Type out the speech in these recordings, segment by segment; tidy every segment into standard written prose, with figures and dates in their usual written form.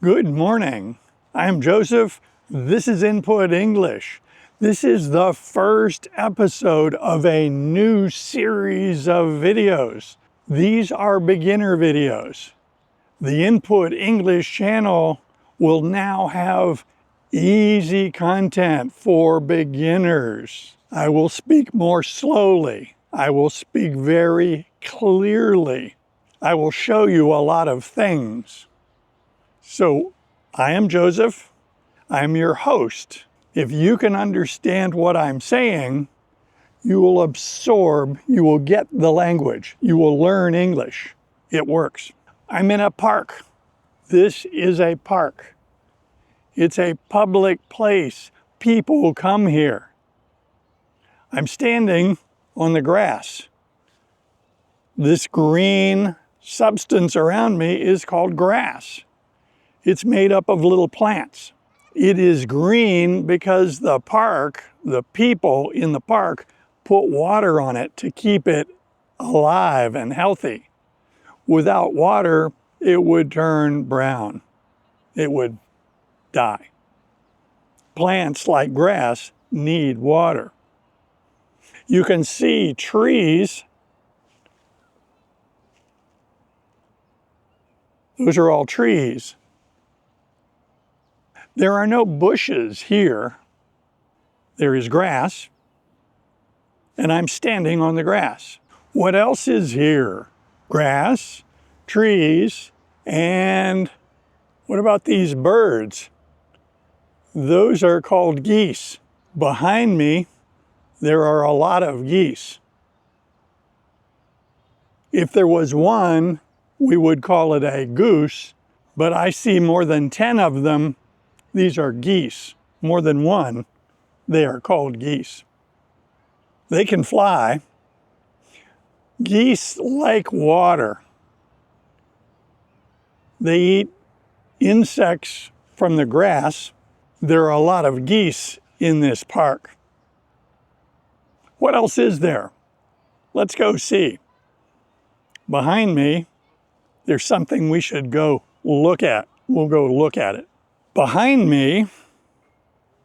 Good morning. I'm Joseph. This is Input English. This is the first episode of a new series of videos. These are beginner videos. The Input English channel will now have easy content for beginners. I will speak more slowly. I will speak very clearly. I will show you a lot of things. So, I am Joseph. I'm your host. If you can understand what I'm saying, you will absorb, you will get the language, you will learn English. It works. I'm in a park. This is a park. It's a public place. People come here. I'm standing on the grass. This green substance around me is called grass. It's made up of little plants. It is green because the park, the people in the park, put water on it to keep it alive and healthy. Without water, it would turn brown. It would die. Plants like grass need water. You can see trees. Those are all trees. There are no bushes here. There is grass, and I'm standing on the grass. What else is here? Grass, trees, and what about these birds? Those are called geese. Behind me, there are a lot of geese. If there was one, we would call it a goose, but I see more than 10 of them. These are geese. More than one, they are called geese. They can fly. Geese like water. They eat insects from the grass. There are a lot of geese in this park. What else is there? Let's go see. Behind me, there's something we should go look at. We'll go look at it. Behind me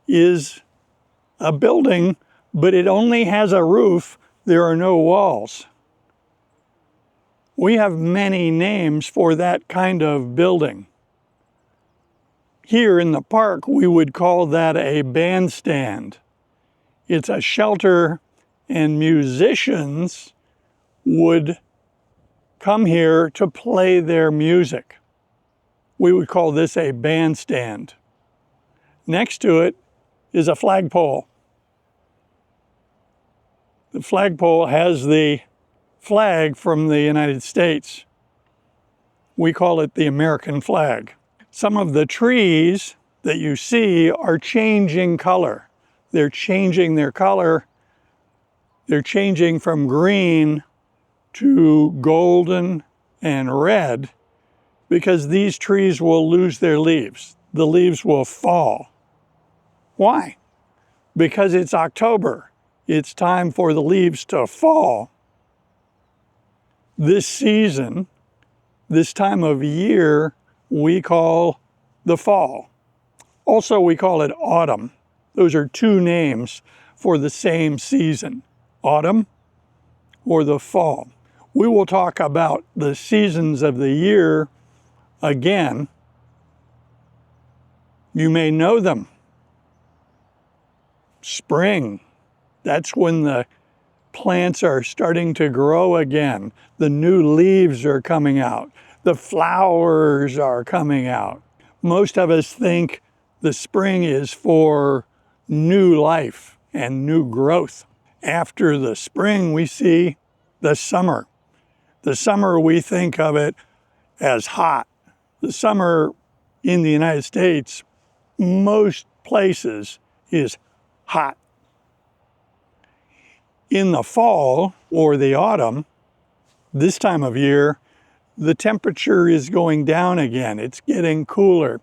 is a building, but it only has a roof. There are no walls. We have many names for that kind of building. Here in the park, we would call that a bandstand. It's a shelter, and musicians would come here to play their music. We would call this a bandstand. Next to it is a flagpole. The flagpole has the flag from the United States. We call it the American flag. Some of the trees that you see are changing color. They're changing their color. They're changing from green to golden and red because these trees will lose their leaves. The leaves will fall. Why? Because it's October. It's time for the leaves to fall. This season, this time of year, we call the fall. Also, we call it autumn. Those are two names for the same season, autumn or the fall. We will talk about the seasons of the year again. You may know them. Spring, that's when the plants are starting to grow again. The new leaves are coming out. The flowers are coming out. Most of us think the spring is for new life and new growth. After the spring, we see the summer. The summer, we think of it as hot. The summer in the United States, most places, is hot. In the fall or the autumn, this time of year, the temperature is going down again. It's getting cooler.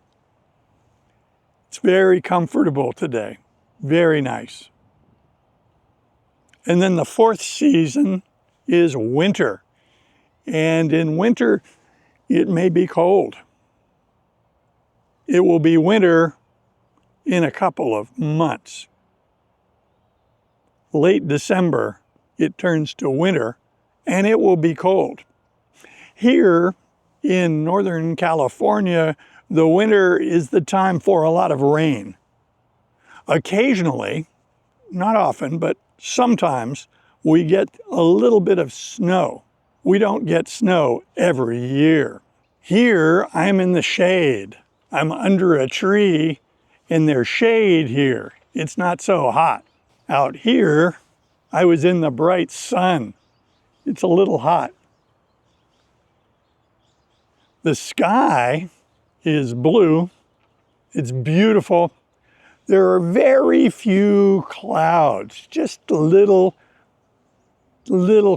It's very comfortable today. Very nice. And then the fourth season is winter. And in winter, it may be cold. it will be winter in a couple of months. Late December, it turns to winter, and it will be cold. Here in Northern California, the winter is the time for a lot of rain. Occasionally, not often, but sometimes, we get a little bit of snow. We don't get snow every year. Here, I'm in the shade. I'm under a tree, and there's shade here. It's not so hot. Out here, I was in the bright sun. It's a little hot. The sky is blue. It's beautiful. There are very few clouds, just little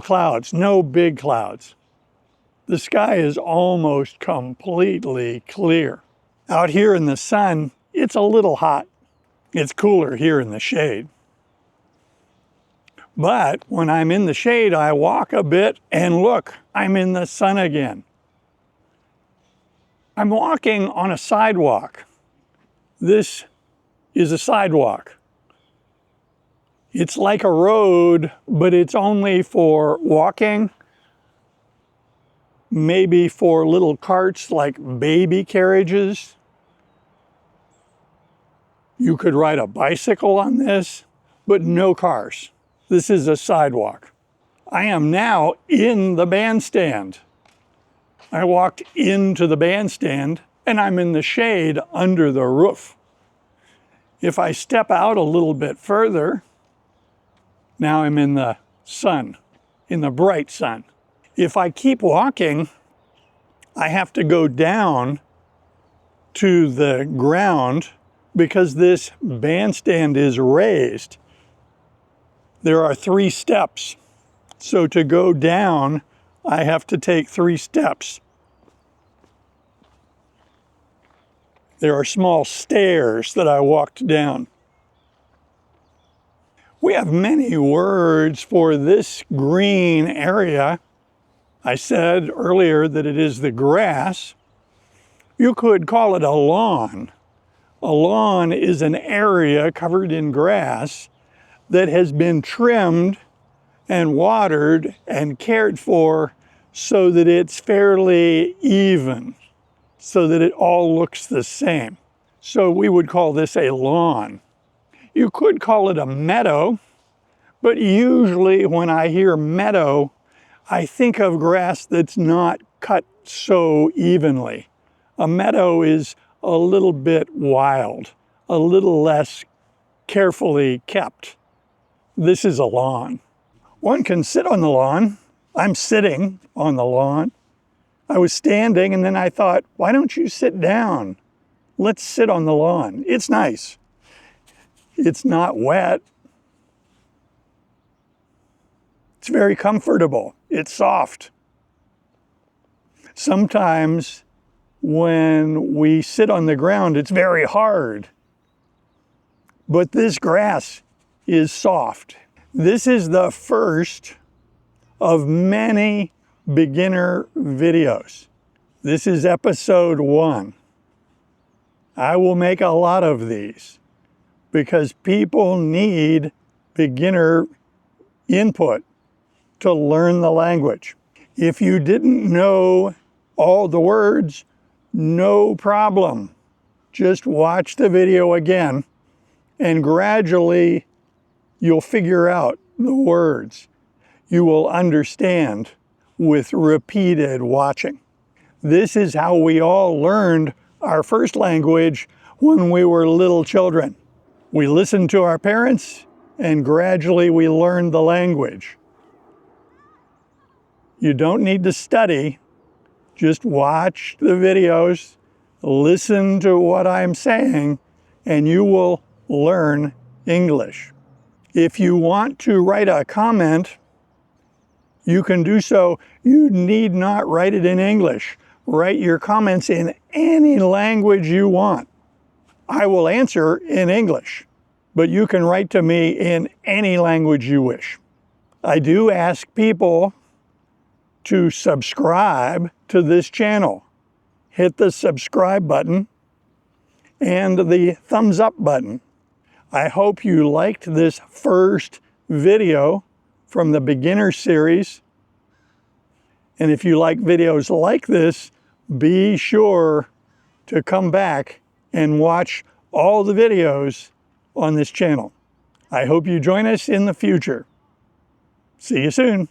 clouds, no big clouds. The sky is almost completely clear. Out here in the sun, it's a little hot. It's cooler here in the shade. But when I'm in the shade, I walk a bit and look, I'm in the sun again. I'm walking on a sidewalk. This is a sidewalk. It's like a road, but it's only for walking, maybe for little carts like baby carriages. You could ride a bicycle on this, but no cars. This is a sidewalk. I am now in the bandstand. I walked into the bandstand and I'm in the shade under the roof. If I step out a little bit further, now I'm in the sun, in the bright sun. If I keep walking, I have to go down to the ground because this bandstand is raised. There are 3 steps. So to go down, I have to take 3 steps. There are small stairs that I walked down. We have many words for this green area. I said earlier that it is the grass. You could call it a lawn. A lawn is an area covered in grass that has been trimmed and watered and cared for so that it's fairly even, so that it all looks the same. So we would call this a lawn. You could call it a meadow, but usually when I hear meadow, I think of grass that's not cut so evenly. A meadow is a little bit wild, a little less carefully kept. This is a lawn. One can sit on the lawn. I'm sitting on the lawn. I was standing and then I thought, why don't you sit down? Let's sit on the lawn. It's nice. It's not wet. It's very comfortable. It's soft. Sometimes when we sit on the ground, it's very hard. But this grass is soft. This is the first of many beginner videos. This is episode 1. I will make a lot of these because people need beginner input to learn the language. If you didn't know all the words, no problem. Just watch the video again and gradually you'll figure out the words. You will understand with repeated watching. This is how we all learned our first language when we were little children. We listened to our parents and gradually we learned the language. You don't need to study, just watch the videos, listen to what I'm saying, and you will learn English. If you want to write a comment, you can do so. You need not write it in English. Write your comments in any language you want. I will answer in English, but you can write to me in any language you wish. I do ask people to subscribe to this channel. Hit the subscribe button and the thumbs up button. I hope you liked this first video from the beginner series. And if you like videos like this, be sure to come back and watch all the videos on this channel. I hope you join us in the future. See you soon.